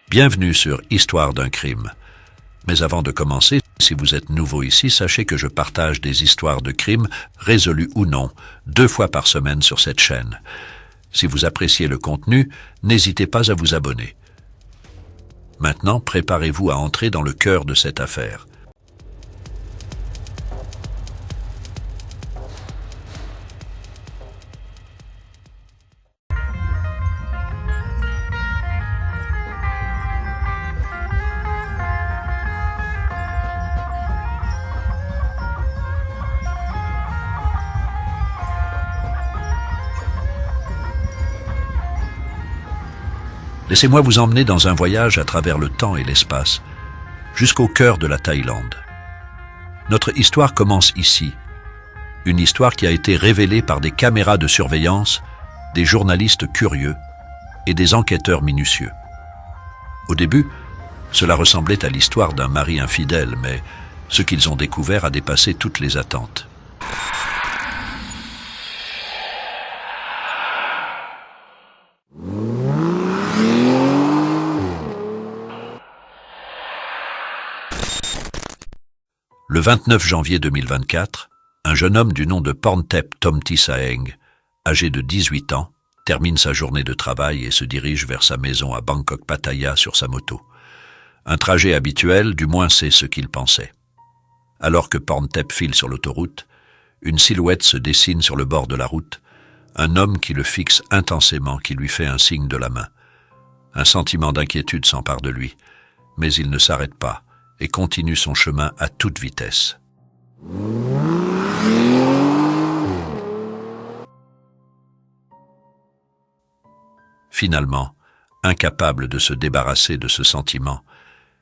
Bienvenue sur Histoire d'un crime. Mais avant de commencer, si vous êtes nouveau ici, sachez que je partage des histoires de crimes, résolus ou non, 2 fois par semaine sur cette chaîne. Si vous appréciez le contenu, n'hésitez pas à vous abonner. Maintenant, préparez-vous à entrer dans le cœur de cette affaire. Laissez-moi vous emmener dans un voyage à travers le temps et l'espace, jusqu'au cœur de la Thaïlande. Notre histoire commence ici, une histoire qui a été révélée par des caméras de surveillance, des journalistes curieux et des enquêteurs minutieux. Au début, cela ressemblait à l'histoire d'un mari infidèle, mais ce qu'ils ont découvert a dépassé toutes les attentes. Le 29 janvier 2024, un jeune homme du nom de Porntep Tomtisaeng, âgé de 18 ans, termine sa journée de travail et se dirige vers sa maison à Bangkok Pattaya sur sa moto. Un trajet habituel, du moins c'est ce qu'il pensait. Alors que Porntep file sur l'autoroute, une silhouette se dessine sur le bord de la route, un homme qui le fixe intensément, qui lui fait un signe de la main. Un sentiment d'inquiétude s'empare de lui, mais il ne s'arrête pas et continue son chemin à toute vitesse. Finalement, incapable de se débarrasser de ce sentiment,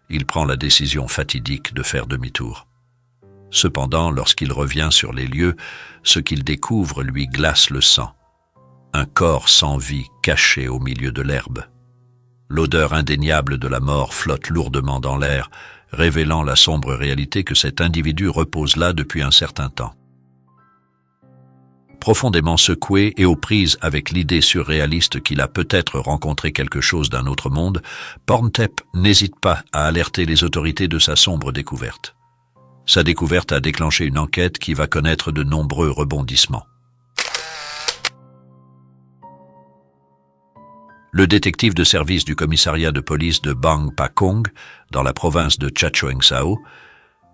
il prend la décision fatidique de faire demi-tour. Cependant, lorsqu'il revient sur les lieux, ce qu'il découvre lui glace le sang. Un corps sans vie caché au milieu de l'herbe. L'odeur indéniable de la mort flotte lourdement dans l'air, révélant la sombre réalité que cet individu repose là depuis un certain temps. Profondément secoué et aux prises avec l'idée surréaliste qu'il a peut-être rencontré quelque chose d'un autre monde, Porntep n'hésite pas à alerter les autorités de sa sombre découverte. Sa découverte a déclenché une enquête qui va connaître de nombreux rebondissements. Le détective de service du commissariat de police de Bang Pakong, dans la province de Chachoeng Sao,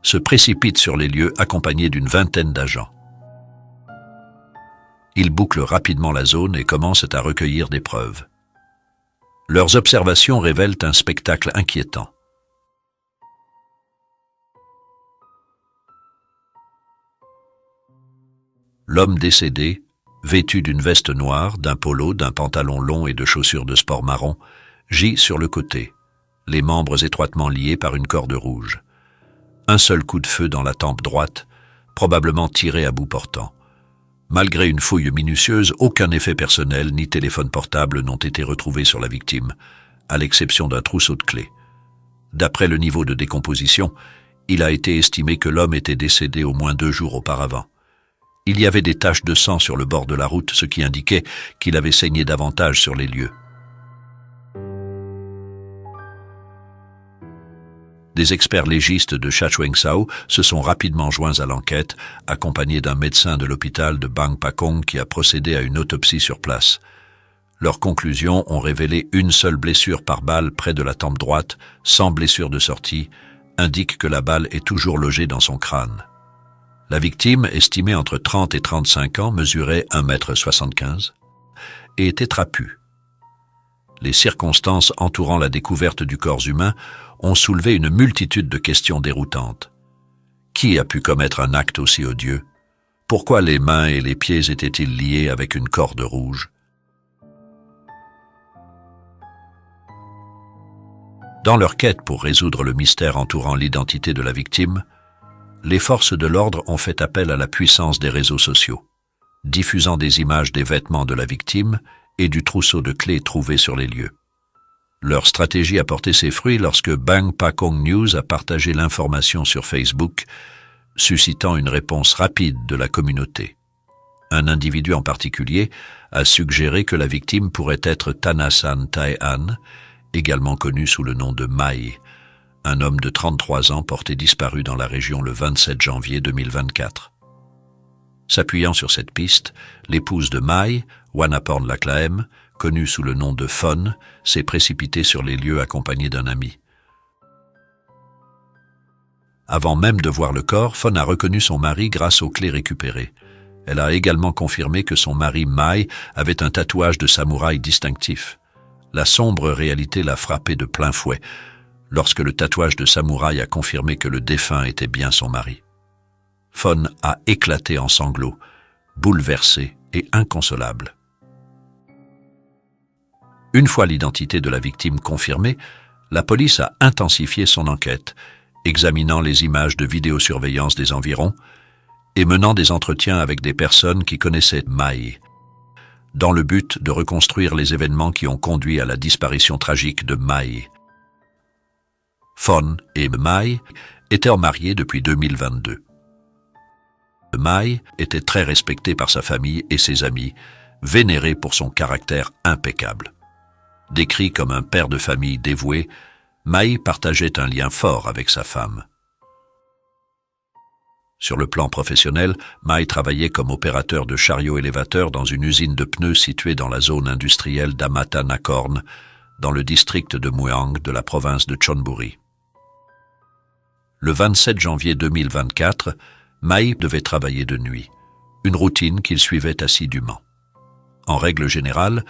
se précipite sur les lieux accompagné d'une vingtaine d'agents. Ils bouclent rapidement la zone et commencent à recueillir des preuves. Leurs observations révèlent un spectacle inquiétant. L'homme décédé, vêtu d'une veste noire, d'un polo, d'un pantalon long et de chaussures de sport marron, gît sur le côté, les membres étroitement liés par une corde rouge. Un seul coup de feu dans la tempe droite, probablement tiré à bout portant. Malgré une fouille minutieuse, aucun effet personnel ni téléphone portable n'ont été retrouvés sur la victime, à l'exception d'un trousseau de clés. D'après le niveau de décomposition, il a été estimé que l'homme était décédé au moins 2 jours auparavant. Il y avait des taches de sang sur le bord de la route, ce qui indiquait qu'il avait saigné davantage sur les lieux. Des experts légistes de Chachoeng Sao se sont rapidement joints à l'enquête, accompagnés d'un médecin de l'hôpital de Bang Pakong qui a procédé à une autopsie sur place. Leurs conclusions ont révélé une seule blessure par balle près de la tempe droite, sans blessure de sortie, indiquent que la balle est toujours logée dans son crâne. La victime, estimée entre 30 et 35 ans, mesurait 1,75 m et était trapue. Les circonstances entourant la découverte du corps humain ont soulevé une multitude de questions déroutantes. Qui a pu commettre un acte aussi odieux? Pourquoi les mains et les pieds étaient-ils liés avec une corde rouge? Dans leur quête pour résoudre le mystère entourant l'identité de la victime, les forces de l'ordre ont fait appel à la puissance des réseaux sociaux, diffusant des images des vêtements de la victime et du trousseau de clés trouvé sur les lieux. Leur stratégie a porté ses fruits lorsque Bang Pakong News a partagé l'information sur Facebook, suscitant une réponse rapide de la communauté. Un individu en particulier a suggéré que la victime pourrait être Thanasan Thai An également connu sous le nom de Mai, un homme de 33 ans porté disparu dans la région le 27 janvier 2024. S'appuyant sur cette piste, l'épouse de Mai, Wanaporn Laklaem, connue sous le nom de Fon, s'est précipitée sur les lieux accompagnée d'un ami. Avant même de voir le corps, Fon a reconnu son mari grâce aux clés récupérées. Elle a également confirmé que son mari Mai avait un tatouage de samouraï distinctif. La sombre réalité l'a frappé de plein fouet, lorsque le tatouage de samouraï a confirmé que le défunt était bien son mari. Fon a éclaté en sanglots, bouleversé et inconsolable. Une fois l'identité de la victime confirmée, la police a intensifié son enquête, examinant les images de vidéosurveillance des environs et menant des entretiens avec des personnes qui connaissaient Mai, dans le but de reconstruire les événements qui ont conduit à la disparition tragique de Mai. Fon et Mai étaient mariés depuis 2022. Mai était très respecté par sa famille et ses amis, vénéré pour son caractère impeccable. Décrit comme un père de famille dévoué, Mai partageait un lien fort avec sa femme. Sur le plan professionnel, Mai travaillait comme opérateur de chariot élévateur dans une usine de pneus située dans la zone industrielle d'Amata Nakorn, dans le district de Mueang de la province de Chonburi. Le 27 janvier 2024, Mai devait travailler de nuit, une routine qu'il suivait assidûment. En règle générale,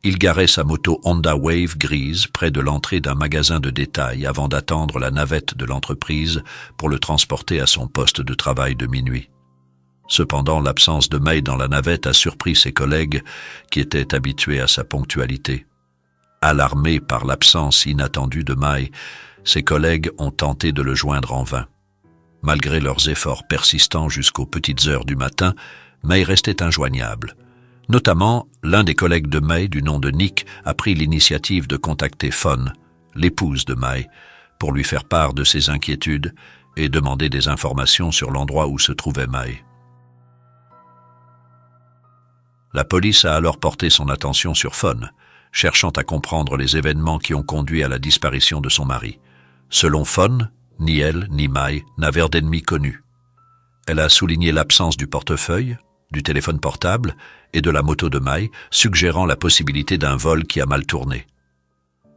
il garait sa moto Honda Wave grise près de l'entrée d'un magasin de détail avant d'attendre la navette de l'entreprise pour le transporter à son poste de travail de minuit. Cependant, l'absence de Mai dans la navette a surpris ses collègues qui étaient habitués à sa ponctualité. Alarmés par l'absence inattendue de Mai, ses collègues ont tenté de le joindre en vain. Malgré leurs efforts persistants jusqu'aux petites heures du matin, Mai restait injoignable. Notamment, l'un des collègues de Mai, du nom de Nick, a pris l'initiative de contacter Fon, l'épouse de Mai, pour lui faire part de ses inquiétudes et demander des informations sur l'endroit où se trouvait Mai. La police a alors porté son attention sur Fon, cherchant à comprendre les événements qui ont conduit à la disparition de son mari. Selon Fon, ni elle ni Mai n'avaient d'ennemis connus. Elle a souligné l'absence du portefeuille, du téléphone portable et de la moto de Mai, suggérant la possibilité d'un vol qui a mal tourné.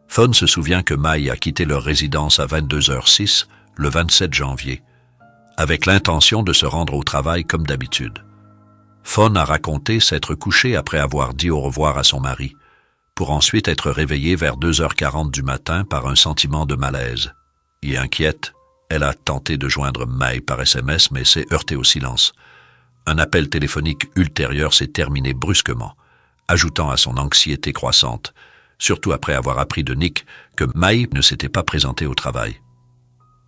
Fon se souvient que Mai a quitté leur résidence à 22h06, le 27 janvier, avec l'intention de se rendre au travail comme d'habitude. Fon a raconté s'être couché après avoir dit au revoir à son mari, pour ensuite être réveillée vers 2h40 du matin par un sentiment de malaise. Et inquiète, elle a tenté de joindre Mai par SMS mais s'est heurtée au silence. Un appel téléphonique ultérieur s'est terminé brusquement, ajoutant à son anxiété croissante, surtout après avoir appris de Nick que Mai ne s'était pas présenté au travail.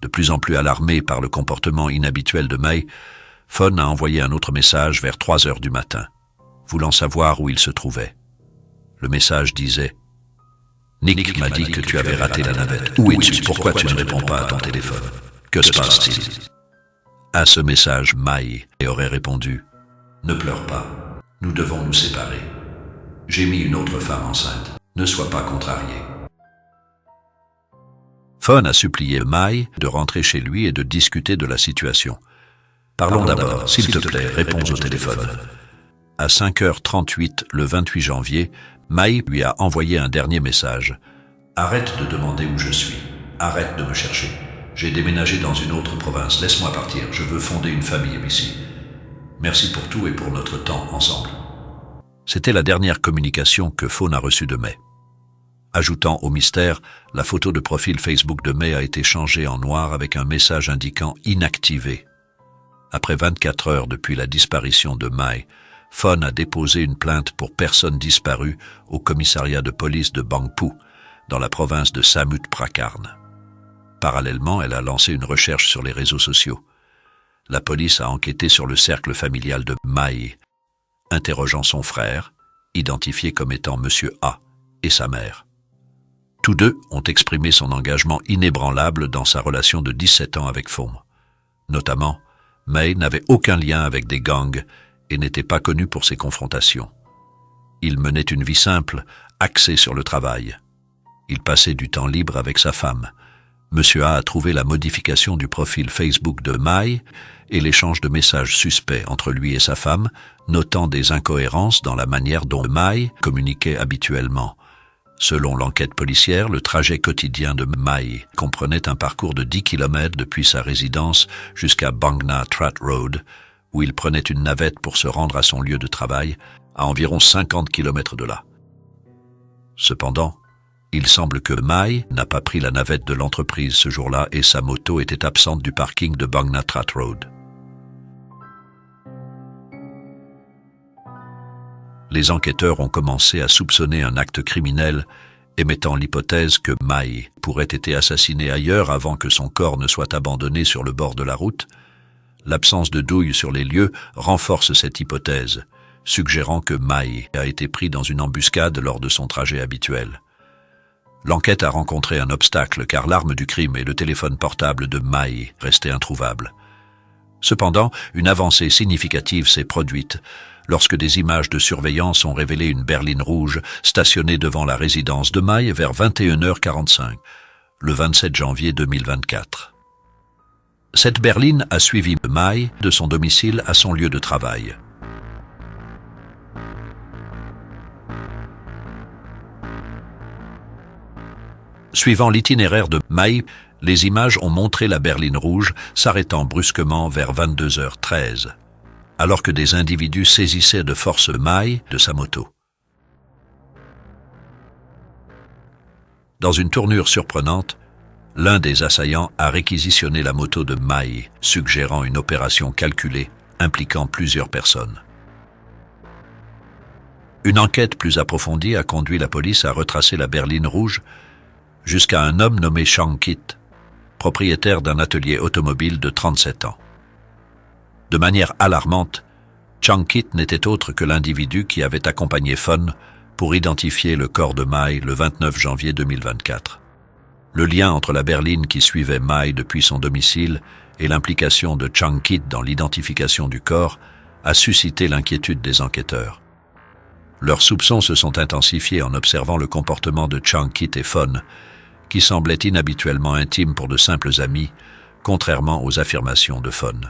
De plus en plus alarmé par le comportement inhabituel de Mai, Fon a envoyé un autre message vers 3h du matin, voulant savoir où il se trouvait. Le message disait « Nick m'a dit que tu avais raté la navette. Où es-tu? Pourquoi tu ne réponds pas à ton téléphone? Que se passe-t-il » À ce message, Mai aurait répondu « Ne pleure pas, nous devons nous séparer. J'ai mis une autre femme enceinte, ne sois pas contrarié. » Fon a supplié Mai de rentrer chez lui et de discuter de la situation. « Parlons d'abord, s'il te plaît, réponds au téléphone. » À 5h38, le 28 janvier, Mai lui a envoyé un dernier message. « Arrête de demander où je suis. Arrête de me chercher. J'ai déménagé dans une autre province. Laisse-moi partir. Je veux fonder une famille ici. Merci pour tout et pour notre temps ensemble. » C'était la dernière communication que Fon a reçue de Mai. Ajoutant au mystère, la photo de profil Facebook de Mai a été changée en noir avec un message indiquant « Inactivé ». Après 24 heures depuis la disparition de Mai, Fon a déposé une plainte pour personne disparue au commissariat de police de Bangpoo, dans la province de Samut Prakarn. Parallèlement, elle a lancé une recherche sur les réseaux sociaux. La police a enquêté sur le cercle familial de Mai, interrogeant son frère, identifié comme étant Monsieur A, et sa mère. Tous deux ont exprimé son engagement inébranlable dans sa relation de 17 ans avec Fon. Notamment, Mai n'avait aucun lien avec des gangs et n'était pas connu pour ses confrontations. Il menait une vie simple, axée sur le travail. Il passait du temps libre avec sa femme. Monsieur A trouvé la modification du profil Facebook de Mai et l'échange de messages suspects entre lui et sa femme, notant des incohérences dans la manière dont Mai communiquait habituellement. Selon l'enquête policière, le trajet quotidien de Mai comprenait un parcours de 10 km depuis sa résidence jusqu'à Bangna Trat Road, où il prenait une navette pour se rendre à son lieu de travail, à environ 50 km de là. Cependant, il semble que Mai n'a pas pris la navette de l'entreprise ce jour-là et sa moto était absente du parking de Bangna Trat Road. Les enquêteurs ont commencé à soupçonner un acte criminel, émettant l'hypothèse que Mai pourrait être assassiné ailleurs avant que son corps ne soit abandonné sur le bord de la route. L'absence de douille sur les lieux renforce cette hypothèse, suggérant que Mai a été pris dans une embuscade lors de son trajet habituel. L'enquête a rencontré un obstacle car l'arme du crime et le téléphone portable de Mai restaient introuvables. Cependant, une avancée significative s'est produite lorsque des images de surveillance ont révélé une berline rouge stationnée devant la résidence de Mai vers 21h45, le 27 janvier 2024. Cette berline a suivi Mai de son domicile à son lieu de travail. Suivant l'itinéraire de Mai, les images ont montré la berline rouge s'arrêtant brusquement vers 22h13, alors que des individus saisissaient de force Mai de sa moto. Dans une tournure surprenante, l'un des assaillants a réquisitionné la moto de Mai, suggérant une opération calculée impliquant plusieurs personnes. Une enquête plus approfondie a conduit la police à retracer la berline rouge jusqu'à un homme nommé Chang Kit, propriétaire d'un atelier automobile de 37 ans. De manière alarmante, Chang Kit n'était autre que l'individu qui avait accompagné Fun pour identifier le corps de Mai le 29 janvier 2024. Le lien entre la berline qui suivait Mai depuis son domicile et l'implication de Chang Kit dans l'identification du corps a suscité l'inquiétude des enquêteurs. Leurs soupçons se sont intensifiés en observant le comportement de Chang Kit et Fun, qui semblaient inhabituellement intimes pour de simples amis, contrairement aux affirmations de Fun.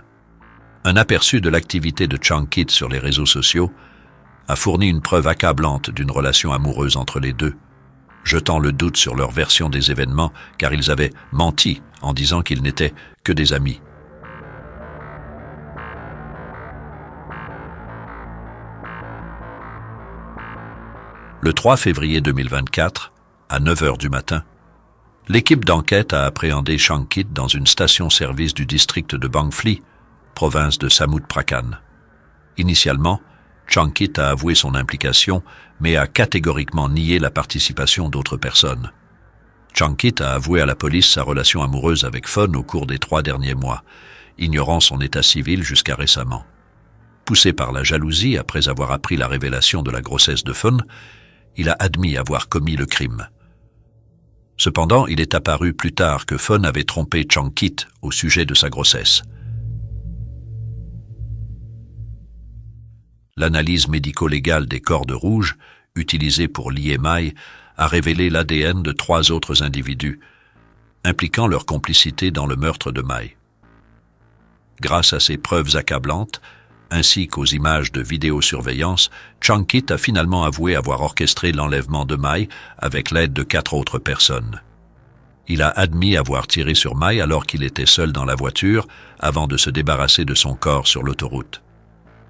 Un aperçu de l'activité de Chang Kit sur les réseaux sociaux a fourni une preuve accablante d'une relation amoureuse entre les deux, jetant le doute sur leur version des événements car ils avaient menti en disant qu'ils n'étaient que des amis. Le 3 février 2024, à 9h du matin, l'équipe d'enquête a appréhendé Chang Kit dans une station-service du district de Bang Phli, province de Samut Prakan. Initialement, Chang Kit a avoué son implication, mais a catégoriquement nié la participation d'autres personnes. Chang Kit a avoué à la police sa relation amoureuse avec Fun au cours des 3 derniers mois, ignorant son état civil jusqu'à récemment. Poussé par la jalousie après avoir appris la révélation de la grossesse de Fun, il a admis avoir commis le crime. Cependant, il est apparu plus tard que Fun avait trompé Chang Kit au sujet de sa grossesse. L'analyse médico-légale des cordes rouges, utilisée pour lier Mai, a révélé l'ADN de 3 autres individus, impliquant leur complicité dans le meurtre de Mai. Grâce à ces preuves accablantes, ainsi qu'aux images de vidéosurveillance, Chang Kit a finalement avoué avoir orchestré l'enlèvement de Mai avec l'aide de 4 autres personnes. Il a admis avoir tiré sur Mai alors qu'il était seul dans la voiture avant de se débarrasser de son corps sur l'autoroute.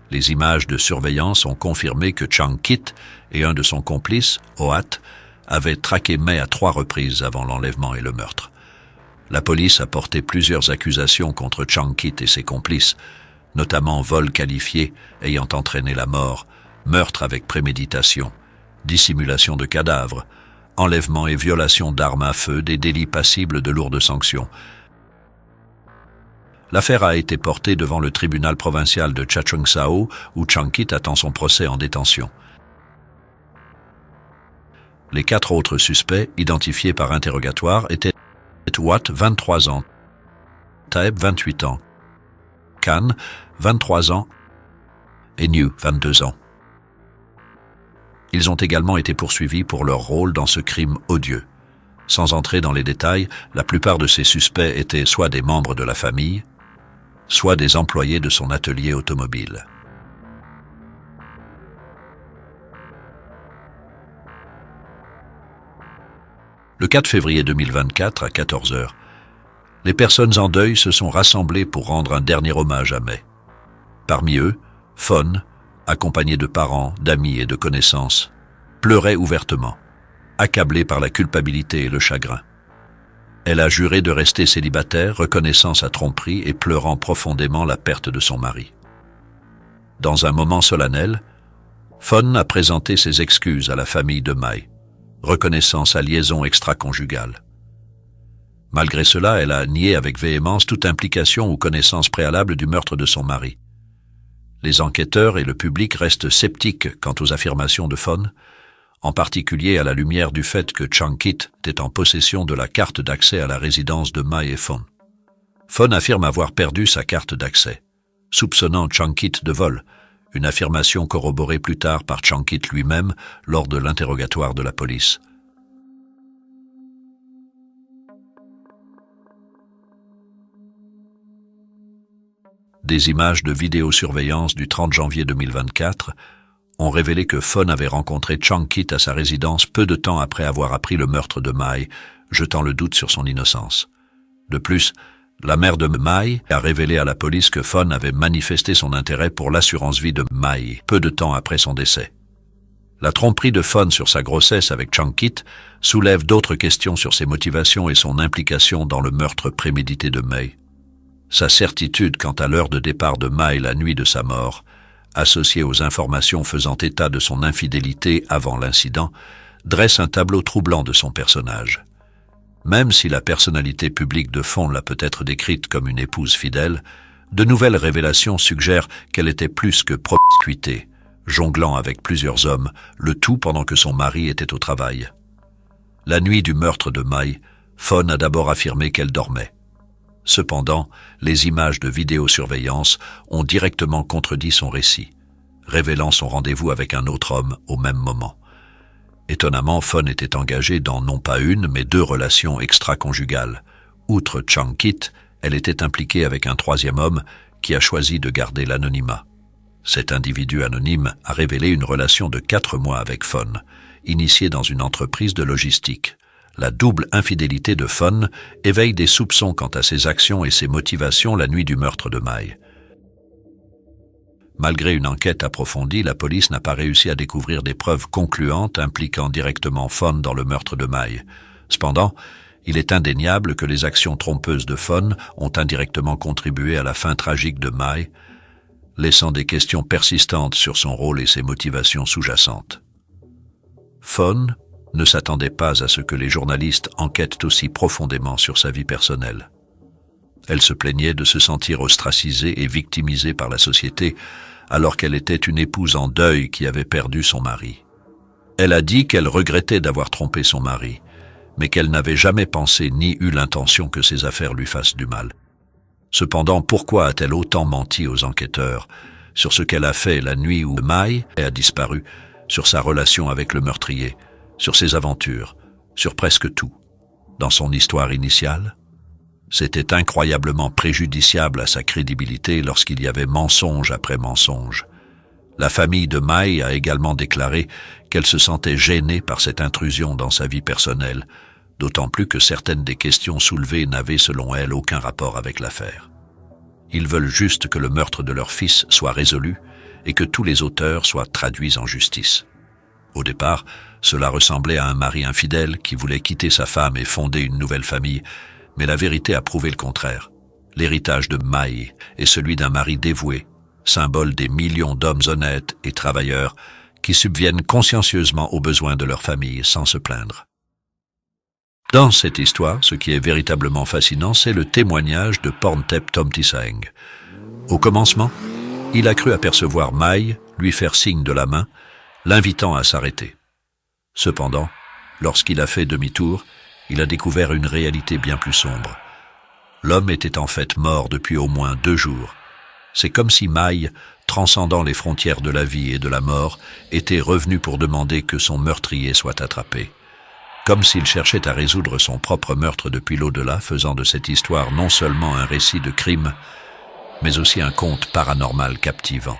Les images de surveillance ont confirmé que Chang Kit et un de son complice, Oat, avaient traqué Mai à 3 reprises avant l'enlèvement et le meurtre. La police a porté plusieurs accusations contre Chang Kit et ses complices, notamment vol qualifié ayant entraîné la mort, meurtre avec préméditation, dissimulation de cadavres, enlèvement et violation d'armes à feu, des délits passibles de lourdes sanctions. L'affaire a été portée devant le tribunal provincial de Chachoengsao où Chang Kit attend son procès en détention. Les 4 autres suspects, identifiés par interrogatoire, étaient Watt, 23 ans, Taeb, 28 ans, Khan, 23 ans, et New, 22 ans. Ils ont également été poursuivis pour leur rôle dans ce crime odieux. Sans entrer dans les détails, la plupart de ces suspects étaient soit des membres de la famille, soit des employés de son atelier automobile. Le 4 février 2024, à 14 heures, les personnes en deuil se sont rassemblées pour rendre un dernier hommage à May. Parmi eux, Fawn, accompagnée de parents, d'amis et de connaissances, pleurait ouvertement, accablée par la culpabilité et le chagrin. Elle a juré de rester célibataire, reconnaissant sa tromperie et pleurant profondément la perte de son mari. Dans un moment solennel, Fawn a présenté ses excuses à la famille de May, reconnaissant sa liaison extra-conjugale. Malgré cela, elle a nié avec véhémence toute implication ou connaissance préalable du meurtre de son mari. Les enquêteurs et le public restent sceptiques quant aux affirmations de Fawn, en particulier à la lumière du fait que Chang-Kit était en possession de la carte d'accès à la résidence de May et Fawn. Fawn affirme avoir perdu sa carte d'accès, soupçonnant Chang-Kit de vol, une affirmation corroborée plus tard par Chang-Kit lui-même lors de l'interrogatoire de la police. Des images de vidéosurveillance du 30 janvier 2024 ont révélé que Fawn avait rencontré Chang-Kit à sa résidence peu de temps après avoir appris le meurtre de May, jetant le doute sur son innocence. De plus, la mère de May a révélé à la police que Fawn avait manifesté son intérêt pour l'assurance vie de May peu de temps après son décès. La tromperie de Fawn sur sa grossesse avec Chang-Kit soulève d'autres questions sur ses motivations et son implication dans le meurtre prémédité de May. Sa certitude quant à l'heure de départ de May la nuit de sa mort, associée aux informations faisant état de son infidélité avant l'incident, dresse un tableau troublant de son personnage. Même si la personnalité publique de Fawn l'a peut-être décrite comme une épouse fidèle, de nouvelles révélations suggèrent qu'elle était plus que promiscuité, jonglant avec plusieurs hommes, le tout pendant que son mari était au travail. La nuit du meurtre de May, Fawn a d'abord affirmé qu'elle dormait. Cependant, les images de vidéosurveillance ont directement contredit son récit, révélant son rendez-vous avec un autre homme au même moment. Étonnamment, Fawn était engagée dans non pas une, mais 2 relations extra-conjugales. Outre Chang-Kit, elle était impliquée avec un 3e homme qui a choisi de garder l'anonymat. Cet individu anonyme a révélé une relation de 4 mois avec Fawn, initiée dans une entreprise de logistique. La double infidélité de Fawn éveille des soupçons quant à ses actions et ses motivations la nuit du meurtre de May. Malgré une enquête approfondie, la police n'a pas réussi à découvrir des preuves concluantes impliquant directement Fawn dans le meurtre de May. Cependant, il est indéniable que les actions trompeuses de Fawn ont indirectement contribué à la fin tragique de May, laissant des questions persistantes sur son rôle et ses motivations sous-jacentes. Fawn ne s'attendait pas à ce que les journalistes enquêtent aussi profondément sur sa vie personnelle. Elle se plaignait de se sentir ostracisée et victimisée par la société, alors qu'elle était une épouse en deuil qui avait perdu son mari. Elle a dit qu'elle regrettait d'avoir trompé son mari, mais qu'elle n'avait jamais pensé ni eu l'intention que ses affaires lui fassent du mal. Cependant, pourquoi a-t-elle autant menti aux enquêteurs sur ce qu'elle a fait la nuit où May a disparu, sur sa relation avec le meurtrier, sur ses aventures, sur presque tout? Dans son histoire initiale, c'était incroyablement préjudiciable à sa crédibilité lorsqu'il y avait mensonge après mensonge. La famille de May a également déclaré qu'elle se sentait gênée par cette intrusion dans sa vie personnelle, d'autant plus que certaines des questions soulevées n'avaient selon elle aucun rapport avec l'affaire. Ils veulent juste que le meurtre de leur fils soit résolu et que tous les auteurs soient traduits en justice. Au départ, cela ressemblait à un mari infidèle qui voulait quitter sa femme et fonder une nouvelle famille, mais la vérité a prouvé le contraire. L'héritage de May est celui d'un mari dévoué, symbole des millions d'hommes honnêtes et travailleurs qui subviennent consciencieusement aux besoins de leur famille sans se plaindre. Dans cette histoire, ce qui est véritablement fascinant, c'est le témoignage de Porntep Tomtisang. Au commencement, il a cru apercevoir May lui faire signe de la main, l'invitant à s'arrêter. Cependant, lorsqu'il a fait demi-tour, il a découvert une réalité bien plus sombre. L'homme était en fait mort depuis au moins 2 jours. C'est comme si May, transcendant les frontières de la vie et de la mort, était revenu pour demander que son meurtrier soit attrapé. comme s'il cherchait à résoudre son propre meurtre depuis l'au-delà, faisant de cette histoire non seulement un récit de crime, mais aussi un conte paranormal captivant.